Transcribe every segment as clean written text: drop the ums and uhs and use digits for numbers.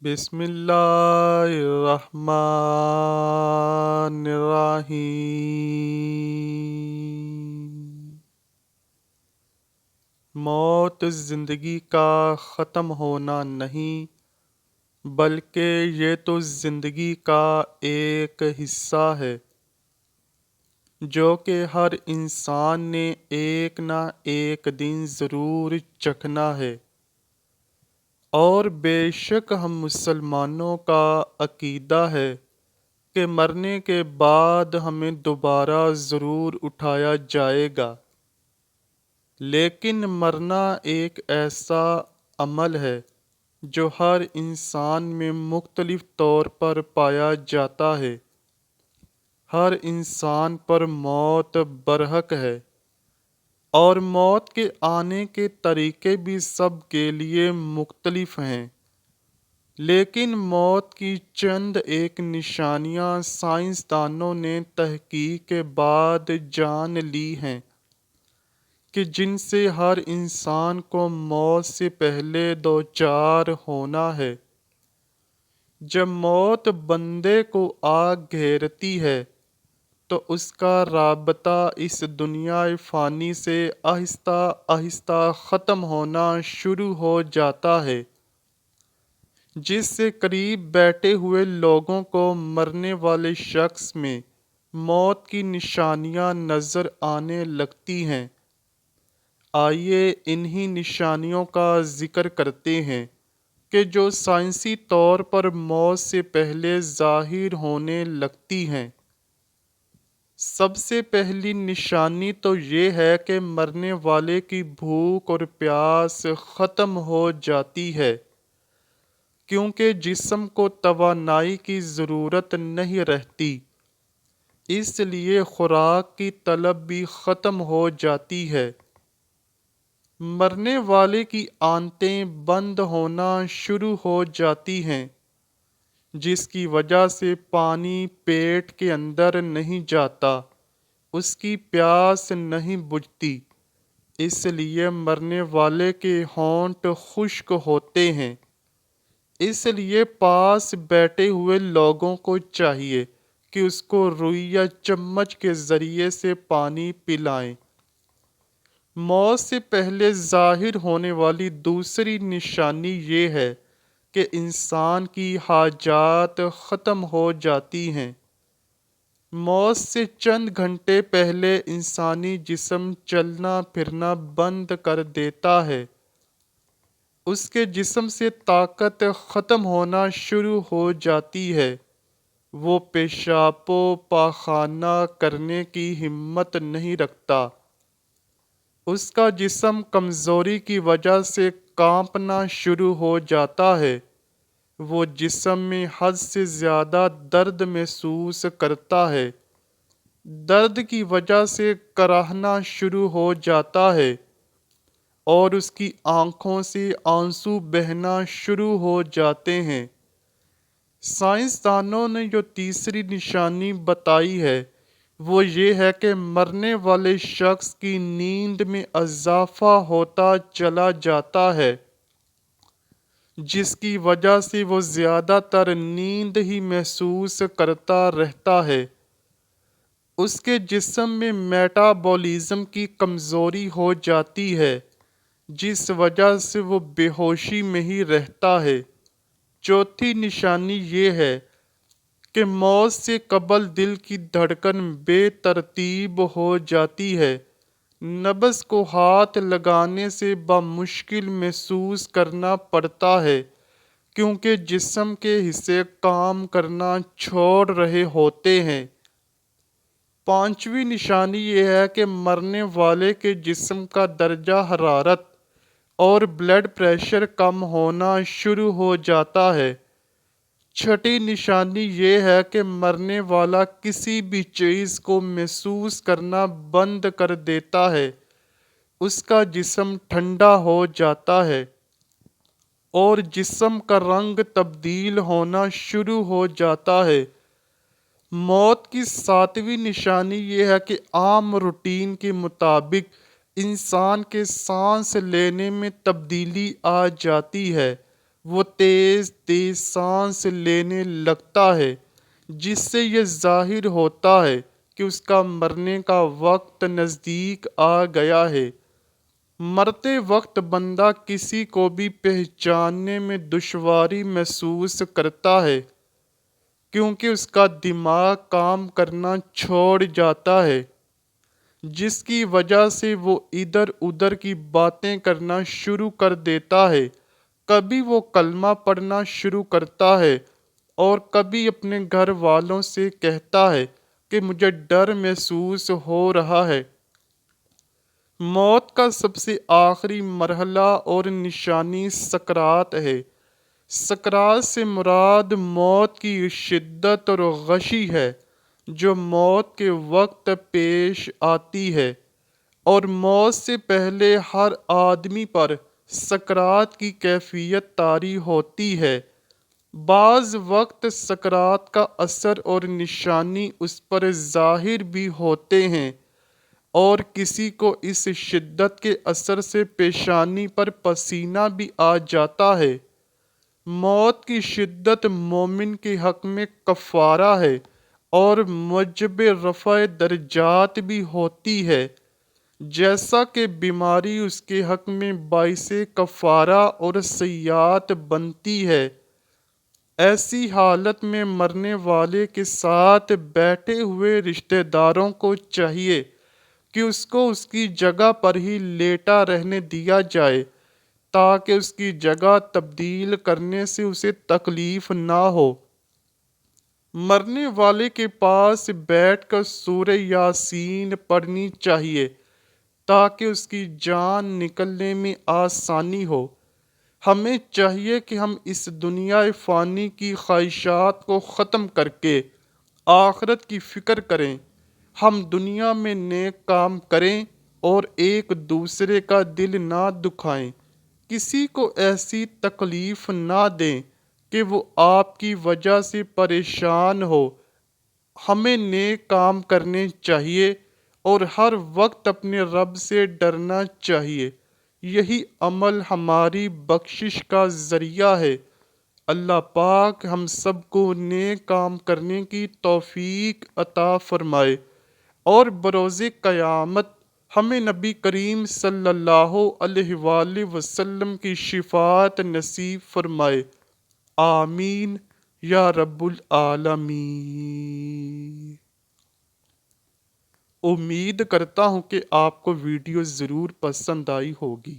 بسم اللہ الرحمن الرحیم۔ موت زندگی کا ختم ہونا نہیں، بلکہ یہ تو زندگی کا ایک حصہ ہے جو کہ ہر انسان نے ایک نہ ایک دن ضرور چکھنا ہے، اور بے شک ہم مسلمانوں کا عقیدہ ہے کہ مرنے کے بعد ہمیں دوبارہ ضرور اٹھایا جائے گا، لیکن مرنا ایک ایسا عمل ہے جو ہر انسان میں مختلف طور پر پایا جاتا ہے۔ ہر انسان پر موت برحق ہے، اور موت کے آنے کے طریقے بھی سب کے لیے مختلف ہیں، لیکن موت کی چند ایک نشانیاں سائنسدانوں نے تحقیق کے بعد جان لی ہیں کہ جن سے ہر انسان کو موت سے پہلے دوچار ہونا ہے۔ جب موت بندے کو آ گھیرتی ہے تو اس کا رابطہ اس دنیا فانی سے آہستہ آہستہ ختم ہونا شروع ہو جاتا ہے، جس سے قریب بیٹھے ہوئے لوگوں کو مرنے والے شخص میں موت کی نشانیاں نظر آنے لگتی ہیں۔ آئیے انہی نشانیوں کا ذکر کرتے ہیں کہ جو سائنسی طور پر موت سے پہلے ظاہر ہونے لگتی ہیں۔ سب سے پہلی نشانی تو یہ ہے کہ مرنے والے کی بھوک اور پیاس ختم ہو جاتی ہے، کیونکہ جسم کو توانائی کی ضرورت نہیں رہتی، اس لیے خوراک کی طلب بھی ختم ہو جاتی ہے۔ مرنے والے کی آنتیں بند ہونا شروع ہو جاتی ہیں، جس کی وجہ سے پانی پیٹ کے اندر نہیں جاتا، اس کی پیاس نہیں بجھتی، اس لیے مرنے والے کے ہونٹ خشک ہوتے ہیں۔ اس لیے پاس بیٹھے ہوئے لوگوں کو چاہیے کہ اس کو روئی یا چمچ کے ذریعے سے پانی پلائیں۔ موت سے پہلے ظاہر ہونے والی دوسری نشانی یہ ہے کہ انسان کی حاجات ختم ہو جاتی ہیں۔ موت سے چند گھنٹے پہلے انسانی جسم چلنا پھرنا بند کر دیتا ہے، اس کے جسم سے طاقت ختم ہونا شروع ہو جاتی ہے، وہ پیشاب و پاخانہ کرنے کی ہمت نہیں رکھتا، اس کا جسم کمزوری کی وجہ سے کانپنا شروع ہو جاتا ہے، وہ جسم میں حد سے زیادہ درد محسوس کرتا ہے، درد کی وجہ سے کراہنا شروع ہو جاتا ہے، اور اس کی آنکھوں سے آنسو بہنا شروع ہو جاتے ہیں۔ سائنسدانوں نے جو تیسری نشانی بتائی ہے وہ یہ ہے کہ مرنے والے شخص کی نیند میں اضافہ ہوتا چلا جاتا ہے، جس کی وجہ سے وہ زیادہ تر نیند ہی محسوس کرتا رہتا ہے، اس کے جسم میں میٹابولزم کی کمزوری ہو جاتی ہے، جس وجہ سے وہ بے ہوشی میں ہی رہتا ہے۔ چوتھی نشانی یہ ہے کہ موت سے قبل دل کی دھڑکن بے ترتیب ہو جاتی ہے، نبض کو ہاتھ لگانے سے بمشکل محسوس کرنا پڑتا ہے، کیونکہ جسم کے حصے کام کرنا چھوڑ رہے ہوتے ہیں۔ پانچویں نشانی یہ ہے کہ مرنے والے کے جسم کا درجہ حرارت اور بلڈ پریشر کم ہونا شروع ہو جاتا ہے۔ چھٹی نشانی یہ ہے کہ مرنے والا کسی بھی چیز کو محسوس کرنا بند کر دیتا ہے، اس کا جسم ٹھنڈا ہو جاتا ہے، اور جسم کا رنگ تبدیل ہونا شروع ہو جاتا ہے۔ موت کی ساتویں نشانی یہ ہے کہ عام روٹین کے مطابق انسان کے سانس لینے میں تبدیلی آ جاتی ہے، وہ تیز تیز سانس لینے لگتا ہے، جس سے یہ ظاہر ہوتا ہے کہ اس کا مرنے کا وقت نزدیک آ گیا ہے۔ مرتے وقت بندہ کسی کو بھی پہچاننے میں دشواری محسوس کرتا ہے، کیونکہ اس کا دماغ کام کرنا چھوڑ جاتا ہے، جس کی وجہ سے وہ ادھر ادھر کی باتیں کرنا شروع کر دیتا ہے۔ کبھی وہ کلمہ پڑھنا شروع کرتا ہے اور کبھی اپنے گھر والوں سے کہتا ہے کہ مجھے ڈر محسوس ہو رہا ہے۔ موت کا سب سے آخری مرحلہ اور نشانی سکرات ہے۔ سکرات سے مراد موت کی شدت اور غشی ہے جو موت کے وقت پیش آتی ہے، اور موت سے پہلے ہر آدمی پر سکرات کی کیفیت طاری ہوتی ہے۔ بعض وقت سکرات کا اثر اور نشانی اس پر ظاہر بھی ہوتے ہیں، اور کسی کو اس شدت کے اثر سے پیشانی پر پسینہ بھی آ جاتا ہے۔ موت کی شدت مومن کے حق میں کفارہ ہے اور موجب رفع درجات بھی ہوتی ہے، جیسا کہ بیماری اس کے حق میں باعث کفارہ اور سیئات بنتی ہے۔ ایسی حالت میں مرنے والے کے ساتھ بیٹھے ہوئے رشتہ داروں کو چاہیے کہ اس کو اس کی جگہ پر ہی لیٹا رہنے دیا جائے، تاکہ اس کی جگہ تبدیل کرنے سے اسے تکلیف نہ ہو۔ مرنے والے کے پاس بیٹھ کر سورہ یاسین پڑھنی چاہیے تاکہ اس کی جان نکلنے میں آسانی ہو۔ ہمیں چاہیے کہ ہم اس دنیا فانی کی خواہشات کو ختم کر کے آخرت کی فکر کریں۔ ہم دنیا میں نیک کام کریں اور ایک دوسرے کا دل نہ دکھائیں، کسی کو ایسی تکلیف نہ دیں کہ وہ آپ کی وجہ سے پریشان ہو۔ ہمیں نیک کام کرنے چاہیے اور ہر وقت اپنے رب سے ڈرنا چاہیے۔ یہی عمل ہماری بخشش کا ذریعہ ہے۔ اللہ پاک ہم سب کو نیک کام کرنے کی توفیق عطا فرمائے اور بروز قیامت ہمیں نبی کریم صلی اللہ علیہ وآلہ وسلم کی شفاعت نصیب فرمائے۔ آمین یا رب العالمین۔ امید کرتا ہوں کہ آپ کو ویڈیو ضرور پسند آئی ہوگی۔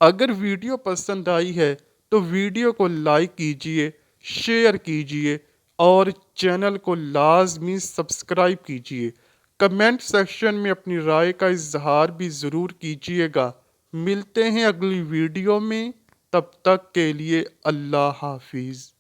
اگر ویڈیو پسند آئی ہے تو ویڈیو کو لائک کیجئے، شیئر کیجئے اور چینل کو لازمی سبسکرائب کیجئے۔ کمنٹ سیکشن میں اپنی رائے کا اظہار بھی ضرور کیجئے گا۔ ملتے ہیں اگلی ویڈیو میں، تب تک کے لیے اللہ حافظ۔